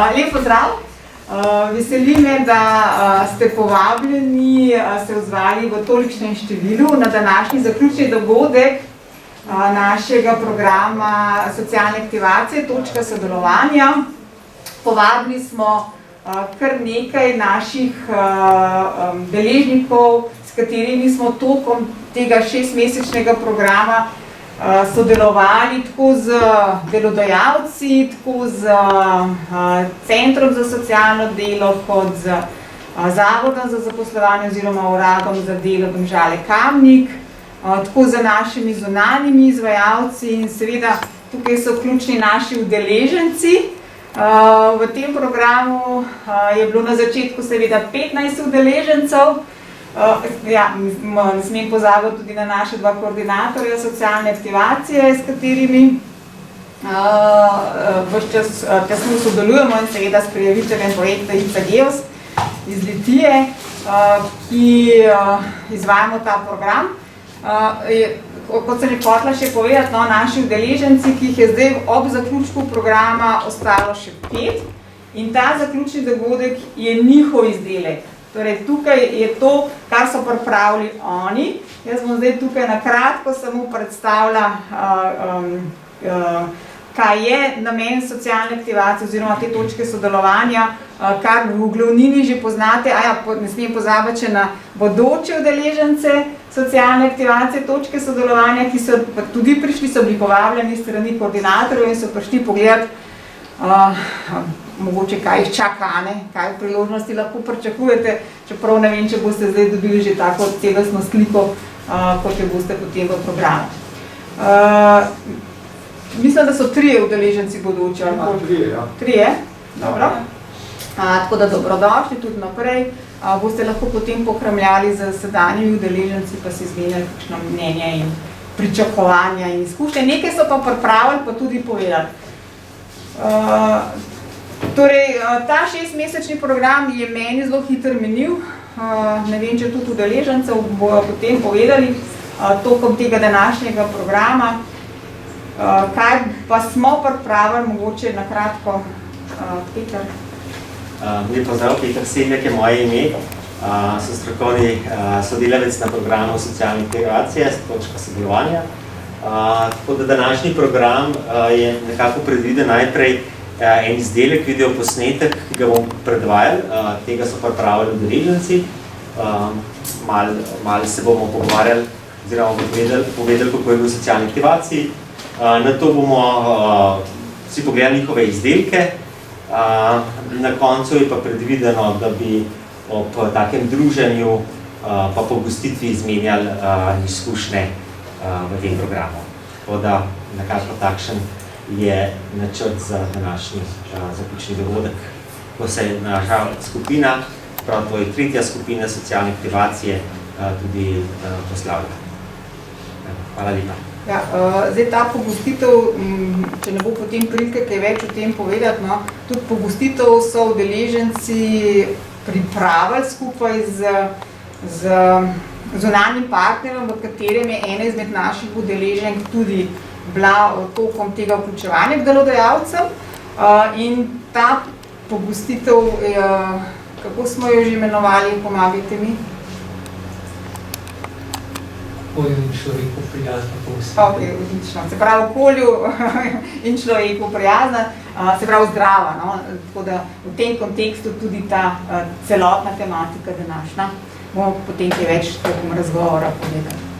Lep pozdrav! Veseli me, da ste povabljeni, se odzvali v tolikšnem številu na današnji zaključni dogodek našega programa socialne aktivacije, točka sodelovanja. Povabili smo kar nekaj naših deležnikov, s katerimi smo tokom tega 6-mesečnega programa sodelovali tako z delodajalci, tako z Centrom za socialno delo, kot z Zavodom za zaposlovanje oziroma Uradom za delo Domžale Kamnik, tako z našimi zunanjimi izvajalci in seveda tukaj so ključni naši udeleženci. V tem programu je bilo na začetku seveda 15 udeležencev. Ne smem pozabiti tudi na naše dva koordinatorja socialne aktivacije, s katerimi ves čas tesno sodelujemo in seveda s prijaviteljem projekta ICGEOS iz Litije, ki izvajamo ta program. Kot sem hotela še povedati, naši udeleženci, ki jih je zdaj ob zaključku programa ostalo še 5 in ta zaključni dogodek je njihov izdelek. Torej, tukaj je to, kar so pripravili oni. Jaz bom zdaj tukaj na kratko samo predstavila, kaj je namen socialne aktivacije oziroma te točke sodelovanja, kar v glavnini že poznate, ne smem pozabiti še na bodoče udeležence socialne aktivacije, točke sodelovanja, ki so tudi prišli, so bili povabljeni strani koordinatorjev in so prišli pogledati, mogoče kaj jih čaka, kaj priložnosti lahko pričakujete, čeprav ne vem, če boste zdaj dobili že tako celostno sliko, kot jo boste potem v programu. Mislim, da so 3 udeleženci bodoči. 3? Dobro. Tako da dobrodošli tudi naprej. Boste lahko potem pokramljali z sedanjimi udeleženci, pa si izmenjali kakšno mnenje in pričakovanja in izkušnje. Nekaj so pa pripravili, pa tudi povedali. Torej, ta 6-mesečni program je meni zelo hitro minil. Ne vem, če tudi udeležencev bojo potem povedali tokom tega današnjega programa. Kaj pa smo pripravili, mogoče na kratko, Peter? Lep pozdrav, Peter Seljak je moje ime. Sem strokovni sodelavec na programu socialne aktivacije, točka sodelovanja. Tako da današnji program je nekako predviden najprej en izdelek, video posnetek, ki ga bom predvajal. Tega so pripravili udeleženci. Malo se bomo pogovarjali oziroma povedali, kako je bilo v socialni aktivaciji. Nato bomo si pogledali njihove izdelke. Na koncu je pa predvideno, da bi ob takem druženju pa pogostitvi izmenjali izkušnje v tem programu. Tako da nekako takšen je načrt za današnji zaključni dogodek, ko se je naša skupina, prav to je 3. skupina socialne aktivacije, tudi poslavlja. Hvala lepa. Zdaj ta pogostitev, če ne bo potem prilike kaj več o tem povedati, tudi pogostitev so udeleženci pripravili skupaj z zunanjim partnerom, v katerem je ena izmed naših udeleženk tudi bila tokom tega vključevanja k delodajalcem. In ta pogostitev, kako smo jo že imenovali, pomagajte mi? Okolju in človeku prijazna pogostitev. Ok, odlično. Se pravi, okolju in človeku prijazna, se pravi zdrava. Tako da v tem kontekstu tudi ta celotna tematika današnja. Bomo potem kaj več tokom razgovora povedali.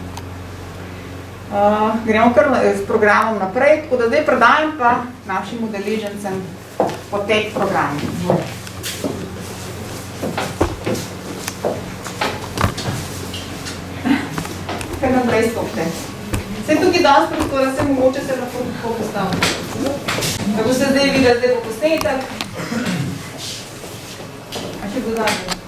Gremo kar s programom naprej, tako da zdaj predajam pa našim udeležencem potek programa. Kaj naprej stopite. Vse tukaj danes prostora, vse mogoče se lahko tako postaviti. Kako se zdaj videli, zdaj bo posnetek. A še do zadnje?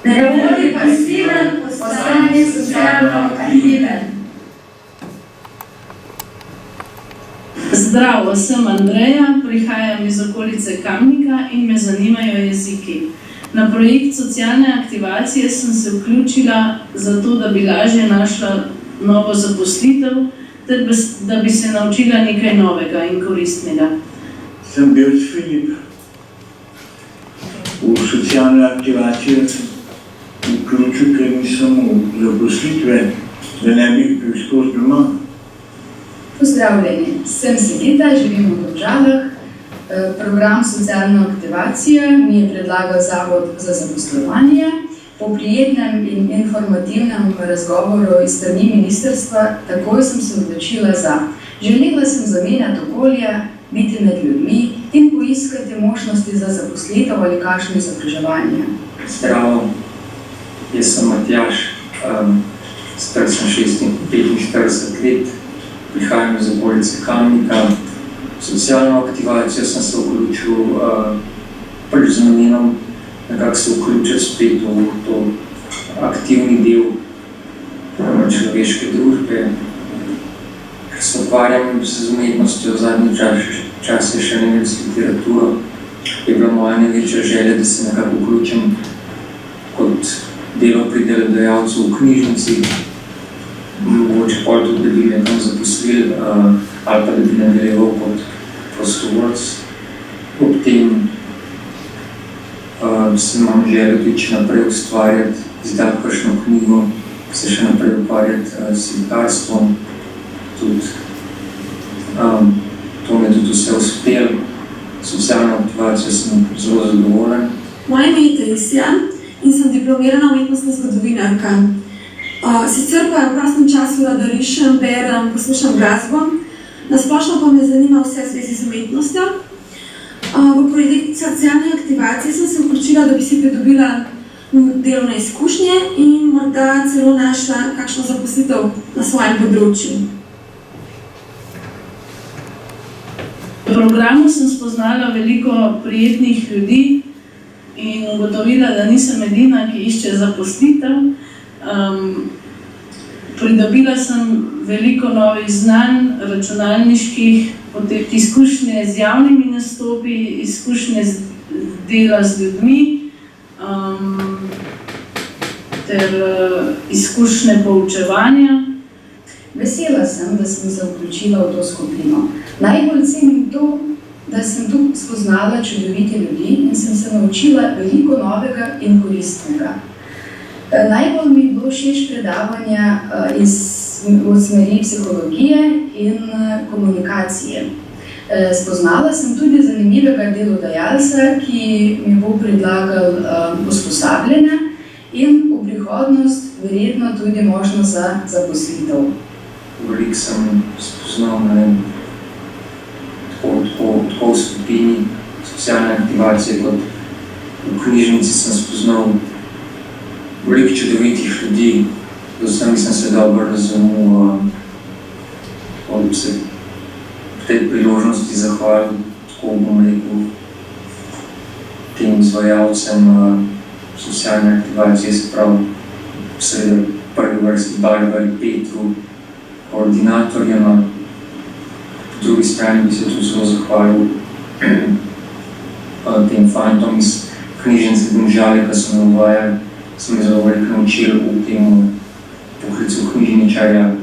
Ne bodi pasiven, postani socialno aktiven. Zdravo, sem Andreja, prihajam iz okolice Kamnika in me zanimajo jeziki. Na projekt socialne aktivacije sem se vključila zato, da bi lažje našla novo zaposlitev, ter da bi se naučila nekaj novega in koristnega. Sem bil s Filip v socialno aktivacijo, vključil, ker nisem v zaposlitve, da ne bi bil skozi doma. Pozdravljeni, sem Sigita, živim v Domžalah. Program socialne aktivacije mi je predlagal Zavod za zaposlovanje. Po prijetnem in informativnem razgovoru iz strani ministrstva takoj sem se odločila za. Želela sem zamenjati okolje, biti med ljudmi in poiskati možnosti za zaposlitev ali kakšno izobraževanje. Zdravo, jaz sem Matjaž, star sem 45 let, prihajam iz okolice Kamnika. V socialno aktivacijo sem se vključil z namenom nekako se vključiti spet v to aktivni del človeške družbe. Ker se ukvarjam z umetnostjo v zadnji čase še ne z literaturo, je bila moja največja želja, da se nekako vključim kot delo pri delodajalcu v knjižnici, mogoče pol tudi, da bi me tam zaposlili ali pa da bi nadaljeval kot prostovoljec. Ob tem se imam željo tudi še naprej ustvarjati, izdati kakšno knjigo, se še naprej ukvarjati s slikarstvom. To mi je tudi vse uspelo. Socialno aktivacijo sem zelo zadovoljen. Moje ime je Teresija in sem diplomirana umetnostna zgodovinarka. Sicer pa v prostem času rada rišem, berem, poslušam glasbo. Na splošno pa me zanima vse v zvezi z umetnostjo. V projekt socialne aktivacije sem se vključila, da bi si pridobila delovne izkušnje in morda celo našla kakšno zaposlitev na svojem področju. V programu sem spoznala veliko prijetnih ljudi in ugotovila, da nisem edina, ki išče zaposlitev. Pridobila sem veliko novih znanj, računalniških, izkušnje z javnimi nastopi, izkušnje dela z ljudmi, ter izkušnje poučevanja. Vesela sem, da sem se vključila v to skupino. Najbolj cenim to, da sem tu spoznala čudovite ljudi in sem se naučila veliko novega in koristnega. Najbolj mi je bilo všeč predavanja v smeri psihologije in komunikacije. Spoznala sem tudi zanimivega delodajalca, ki mi bo predlagal usposabljanje in v prihodnost verjetno tudi možnost za zaposlitev. Veliko sem spoznal, tako v skupini socialne aktivacije, kot v knjižnici sem spoznal veliko čudovitih ljudi, z vsemi sem se dobro razumel, tako bi se v tej priložnosti zahvalil, tako bom rekel, tem izvajalcem socialne aktivacije, se pravi, seveda prvi vrsti Barbari, Petru, koordinatorjema. Po drugi strani bi se tudi zelo zahvalil tem fantom iz knjižnice Domžale, ki so me uvajali, so me zelo veliko naučili v tem poklicu knjižničarja.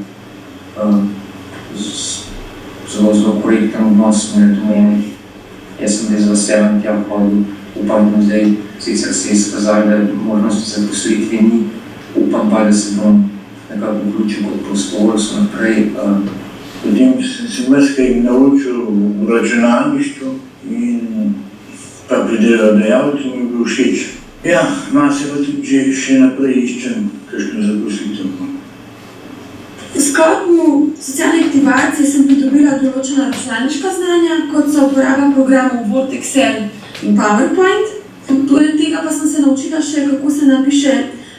Zelo korekten odnos med meni. Jaz sem z veseljem tja hodil. Upam, da zdaj sicer se je izkazalo, da možnosti za zaposlitve ni. Upam pa, da se bom nekako vključil kot prostovoljec naprej. Potem sem se marsikaj naučil v računalništvu in pa pri delodajalcu mi je bil všeč. Ja, malo se pa tudi že še naprej iščem kakšno zaposlitev. V sklopu socialne aktivacije sem pridobila določena računalniška znanja, kot so uporaba programov Word, Excel in PowerPoint. Poleg tega pa sem se naučila še, kako se napiše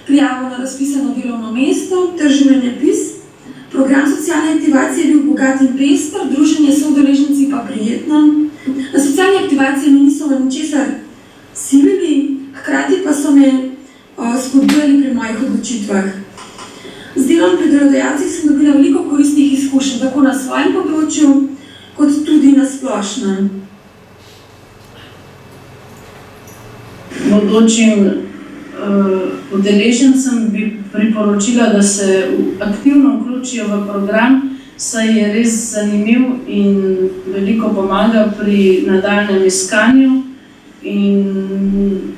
prijavo na razpisano delovno mesto ter življenjepis. Program socialne aktivacije je bil bogat in pester, druženje s soudeleženci pa prijetno. Na socialni aktivaciji mi niso ničesar silili, hkrati pa so me spodbujali pri mojih odločitvah. Z delom pri delodajalcih sem dobila veliko koristnih izkušenj, tako na svojem področju, kot tudi na splošnem. bodočim udeležencem bi priporočila, da se aktivno vključijo v program, saj je res zanimiv in veliko pomaga pri nadaljnjem iskanju in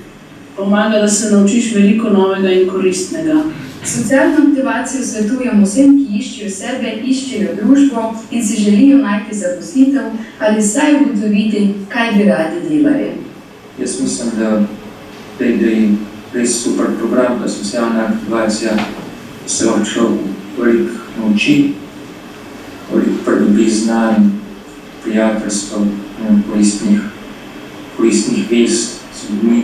pomaga, da se naučiš veliko novega in koristnega. Socialno aktivacijo svetujemo vsem, ki iščejo sebe, iščejo družbo in si želijo najti zaposlitev ali vsaj ugotoviti, kaj bi radi delali. Jaz mislim, da je res super program, da socialna aktivacija se lahko človek veliko nauči, veliko pridobi znanj, prijateljstvo, koristnih vez z ljudmi.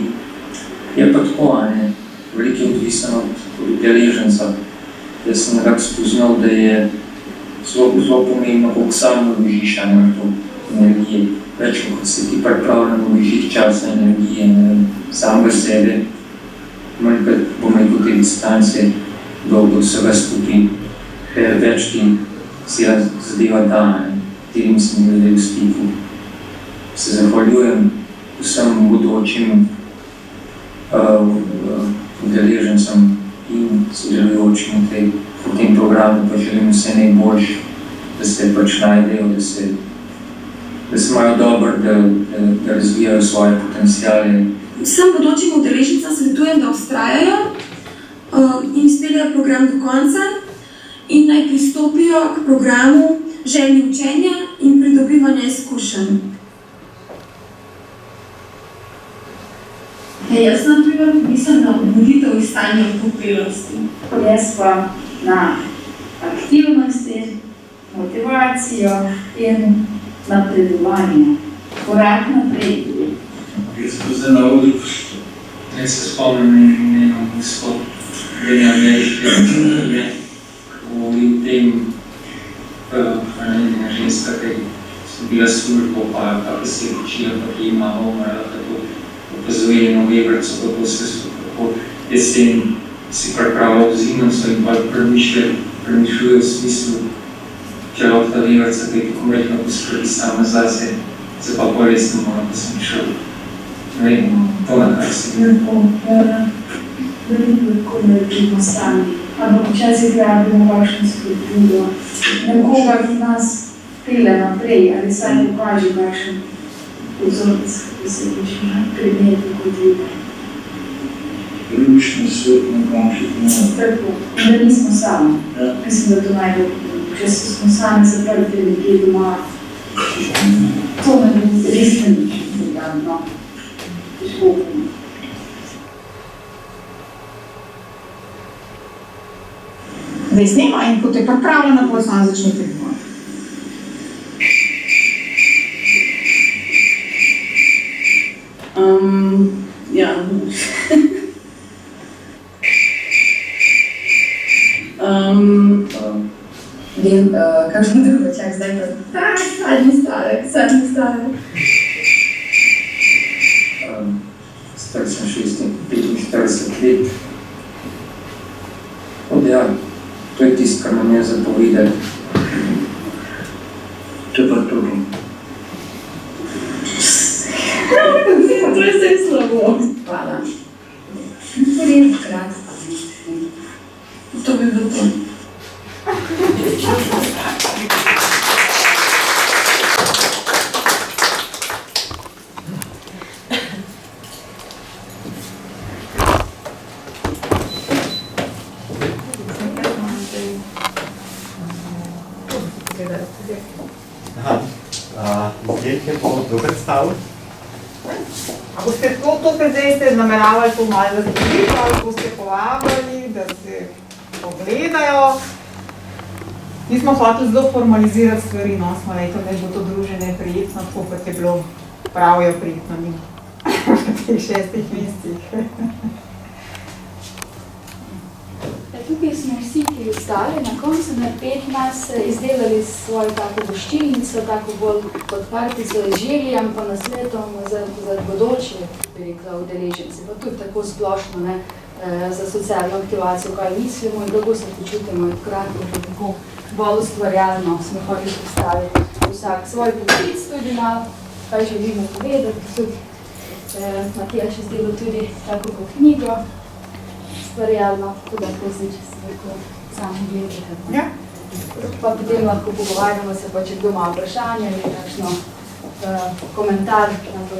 Je pa tako, veliko je odvisno od udeleženca. Jaz sem nekako spoznal, da je zelo pomembno, koliko samo vložiš na to energije. Več, kot se ti pripravljeno vložiš časa, energije, samega sebe, manj pa bomo rekel te distance do vsega skupaj, več ti cela zadeva da, katerim sem ljudje v stiku. Se zahvaljujem vsem bodočim udeležencem in sodelujočim v tem programu, pa želim vse najboljše, da se pač najdejo, da se imajo dobro, da razvijajo svoje potenciale. Vsem bodočim udeležencem svetujem, da vztrajajo in izpeljejo program do konca in naj pristopijo k programu želji učenja in pridobivanja izkušenj. Jaz na primer mislim na obuditev iskanja odpopelosti. Jaz pa na aktivnosti, motivacijo in napredovanje. Korak naprej. Jaz pa za navodi. Jaz se spomnim eno gospod, ena ameriška knjige, govori o tem, ena ženska, ki so bila službo, pa se je učila, pa ki ima umrla, tako opazuje eno vevrco, kako se kako jesen si pripravlja v zimnico in pa premišljuje v smislu, če lahko ta vevrca, ki je tako mehna poskrbi sama zase, se pa res ne mora, da sem šel. Ne vem, to na kaj se gre. Veliko lahko naredimo sami, ampak včasih rabimo kakšno spodbudo. Nekoga, ki nas pele naprej, ali saj pokaže kakšen vzorec, ki se piše na predmetu kot ljudi. Ljubični svet na končih minut. Tako, da nismo sami. Mislim, da to najbolj, če smo sami zaprti nekje doma, to me res ne nič, no. Težko bomo. Zdaj snema in ko te pripravljena, pa sam začnete govoriti. Ja. Vem, kakšen drugo čak zdaj pa. Zadnji stavek. Star sem 45 let. Ja, to je tisto, kar nam je zapovedati. To je pa to. To je zdaj slabo. Hvala. Res kratko. To bi bilo to. Izdelke bo kdo predstavil? A boste tukaj zdaj ste nameravali to malo razdeliti, ali boste povabili, da se pogledajo? Mi smo hoteli zelo formalizirati stvari, no, smo rekli, da bo to druženje prijetno, tako kot je bilo pravijo prijetno mi v teh 6 mesecih. Tukaj smo vsi, ki ostali, na koncu na 15 izdelali svojo tako voščilnico, tako bolj kot parti z željem, pa nasletom za bodoče, bi rekla, udeležence, pa tudi tako splošno, ne, za socialno aktivacijo, kaj mislimo in kako se počutimo, hkrati tako bolj ustvarjalno smo hoteli postaviti vsak svoj poklic tudi malo, kaj želimo povedati, tudi Matija še zdelo tudi tako kot knjigo, stvarjalno, tako da prosim, če se lahko sami gledate. Ja. Pa potem lahko pogovarjamo se, pa če kdo ima vprašanje ali kakšno komentar, na to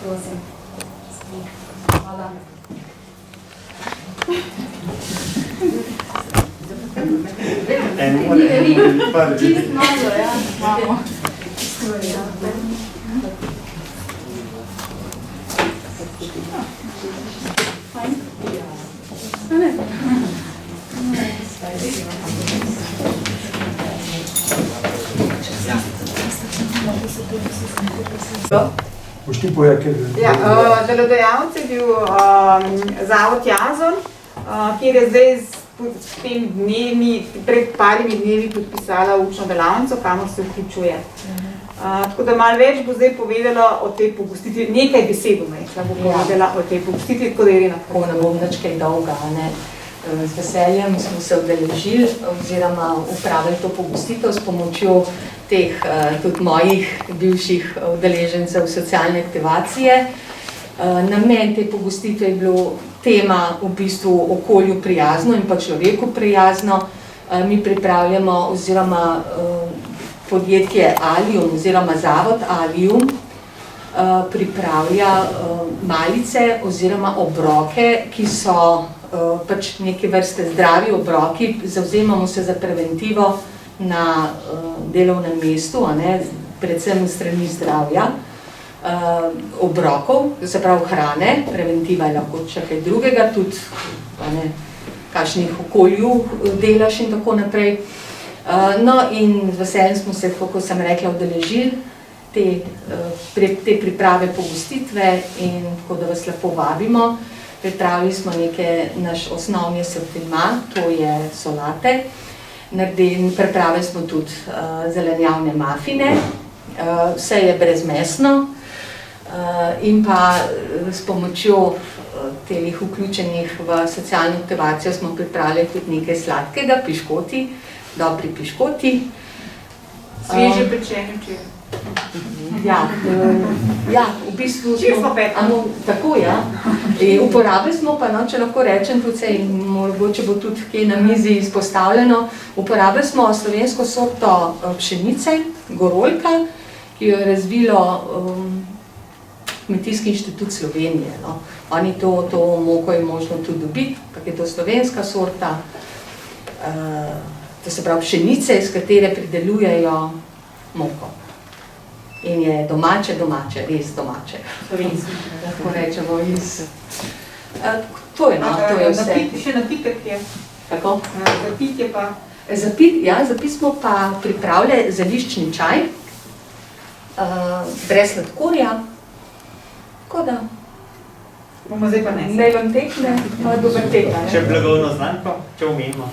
prosim. Hvala. Čist malo, ja, imamo. Ja, delodajalec je bil zavod Jazon, kjer je zdaj s tem dnevi, pred parimi dnevi podpisala učno delavnico, kamor se vključuje. Tako da malo več bo zdaj povedala o tej pogostitvi, nekaj besed bom rekla, bo povedala o tej pogostitvi, tako da je Irina. Tako ne bom nič kaj dolga, ne. Z veseljem smo se udeležili oziroma upravili to pogostitev s pomočjo teh tudi mojih bivših udeležencev socialne aktivacije. Namen te pogostitve je bilo tema v bistvu okolju prijazno in pa človeku prijazno. Mi pripravljamo oziroma podjetje Alium oziroma zavod Alium pripravlja malice oziroma obroke, ki so pač neke vrste zdravi obroki. Zavzemamo se za preventivo na delovnem mestu, predvsem strani zdravja, obrokov, se pravi hrane, preventiva je lahko še kaj drugega, tudi kakšnih okolju delaš in tako naprej. No in z veseljem smo se, kako sem rekla, udeležili te priprave pogostitve in tako da vas lepo vabimo. Pripravili smo naš osnovni sortiman, to je solate. Pripravili smo tudi zelenjavne mafine, vse je brezmesno in pa s pomočjo teh vključenih v socialno aktivacijo smo pripravili tudi nekaj sladkega, piškoti, dobri piškoti. Sveže pečeni včeraj. Ja, v bistvu smo tako, ja. Uporabili smo pa, če lahko rečem, tudi mogoče bo tudi kaj na mizi izpostavljeno, uporabili smo slovensko sorto pšenice, Goroljka, ki jo je razvilo Kmetijski inštitut Slovenije. Oni to moko je možno tudi dobiti, kak je to slovenska sorta, to se pravi pšenice, iz katere pridelujejo moko. In je domače, res domače. Lahko rečemo iz... To je vse. Še napitek je. Kako? Zapit je pa... Zapit smo pa pripravili zeliščni čaj, brez sladkorja. Tako da... Bomo zdaj pa nesli. Naj vam tekne, pa dober tekne. Še blagovno znamko, če omenimo.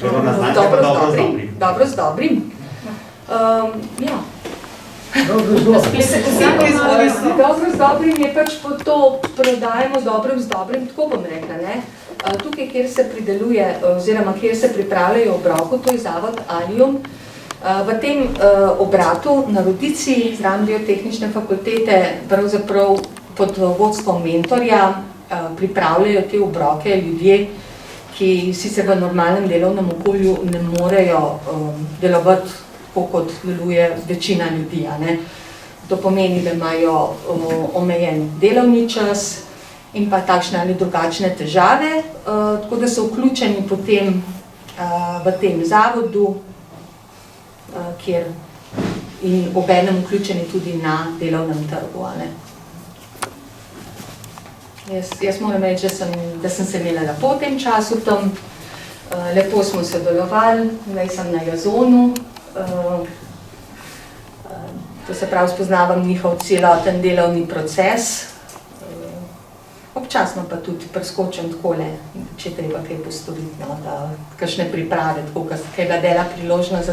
Blagovno znamko pa dobro z dobrim. Dobro z dobrim. Ja. Dobro z dobrim je pač po to prodajemo dobro z dobrim, tako bom rekla, ne. Tukaj, kjer se prideluje, oziroma kjer se pripravljajo obroku, to je zavod Alium. V tem obratu na Rodici, zraven Biotehnične fakultete, pravzaprav pod vodstvom mentorja pripravljajo te obroke ljudje, ki sicer v normalnem delovnem okolju ne morejo delovati tako, kot deluje večina ljudi. To pomeni, da imajo omejen delovni čas in pa takšne ali drugačne težave, tako da so vključeni potem v tem zavodu, kjer in obenem vključeni tudi na delovnem trgu. Jaz moram reči, da sem se imela lepo v tem času tam, lepo smo sodelovali, zdaj sem na Jazonu, to se pravi, spoznavam njihov celoten delovni proces, občasno pa tudi preskočim takole, če treba kaj postoriti, da kakšne priprave, kaj ga dela priložnost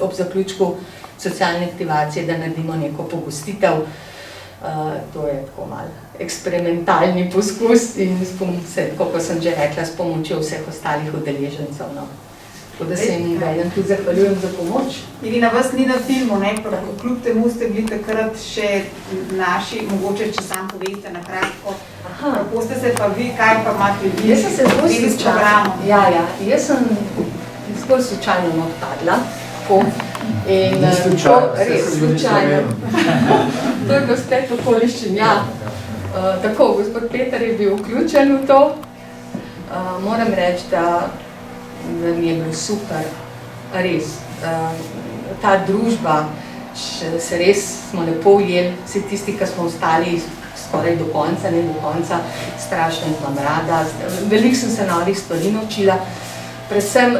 ob zaključku socialne aktivacije, da naredimo neko pogostitev. To je tako malo eksperimentalni poskus in, kot sem že rekla, s pomočjo vseh ostalih udeležencev. Tako da se jim veljam tudi zahvaljujem za pomoč. Irina, vas ni na filmu, ne? Kljub temu ste bili takrat še naši, mogoče, če sam poveste na kratko. Kako ste se pa vi, kaj pa imate vi? Jaz sem se zelo slučajno. Ja, jaz sem zelo slučajno odpadla. In res slučajno. To je bilo spet okoliščin, ja. Tako, gospod Peter je bil vključen v to. Moram reči, da mi je bilo super, res. Ta družba, se res smo lepo ujeli, vsi tisti, ki smo ostali skoraj do konca, ne do konca, strašno imam rada. Veliko sem se novih stvari naučila, predvsem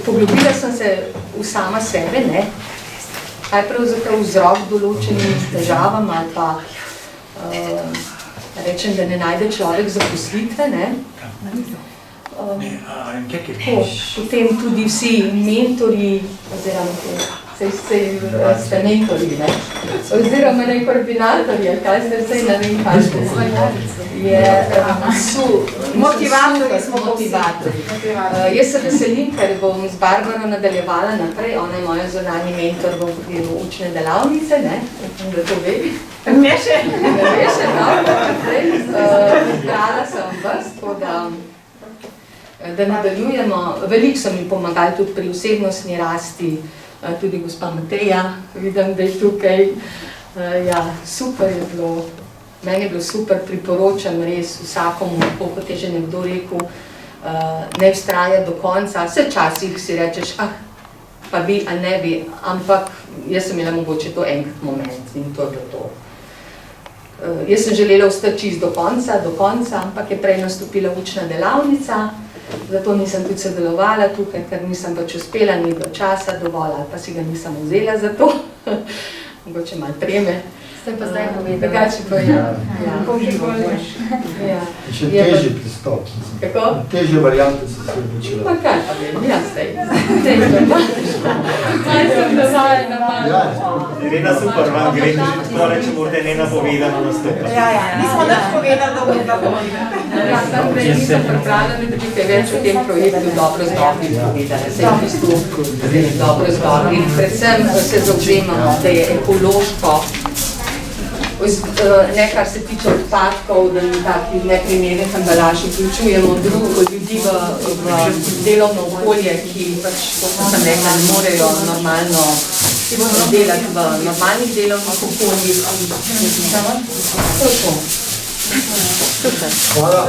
poglobila sem se v sama sebe, ne? Kaj pravzaprav vzrok določenim težavam ali pa rečem, da ne najde človek zaposlitve, ne? Potem tudi vsi mentori, oziroma ste mentori, ne? Oziroma ne koordinatorji, kaj ste vse, ne vem, kaj ste. Motivatorji smo motivatorji. Jaz se veselim, ker bom z Barbaro nadaljevala naprej, ona je moja zunanji mentor v okviru učne delavnice, ne? Da to ve. Ne še. Ne še, naprej. Izbrala sem vas, tako da nadaljujemo. Veliko so mi pomagali tudi pri osebnostni rasti, tudi gospa Mateja, vidim, da je tukaj. Ja, super je bilo. Meni je bilo super, priporočam res vsakomu, kot je že nekdo rekel, ne vztraja do konca. Vse časih si rečeš, pa bi, a ne bi, ampak jaz sem imela mogoče to enkrat moment in to je bilo to. Jaz sem želela ostati čist do konca, ampak je prej nastopila učna delavnica, zato nisem tudi sodelovala tukaj, ker nisem pač uspela, ni bilo časa dovolj, ali pa si ga nisem vzela za to, mogoče malo treme. Ste pa zdaj povedali. Drugače pa Še težji pristop. Kako? Težje variante so se odločila. Pa kaj pa vem, jaz zdaj. Kaj sem nazaj na Irena, super, vam gre tudi takole, če morate nenapovedano nastopati. Nismo nič povedali, da bomo ga povedali. Ja, sam prej nisem pripravljena, da bi kaj več o tem projektu dobro z dobrim povedala. Se v bistvu dobro z dobrim. Predvsem se zavzemamo, da je ekološko, ne kar se tiče odpadkov, da ni takih neprimernih embalaž, vključujemo ljudi v delovno okolje, ki pač, kot sem rekla, ne morejo normalno delati v normalnih delovnih okoljih. To je to. Super. Hvala.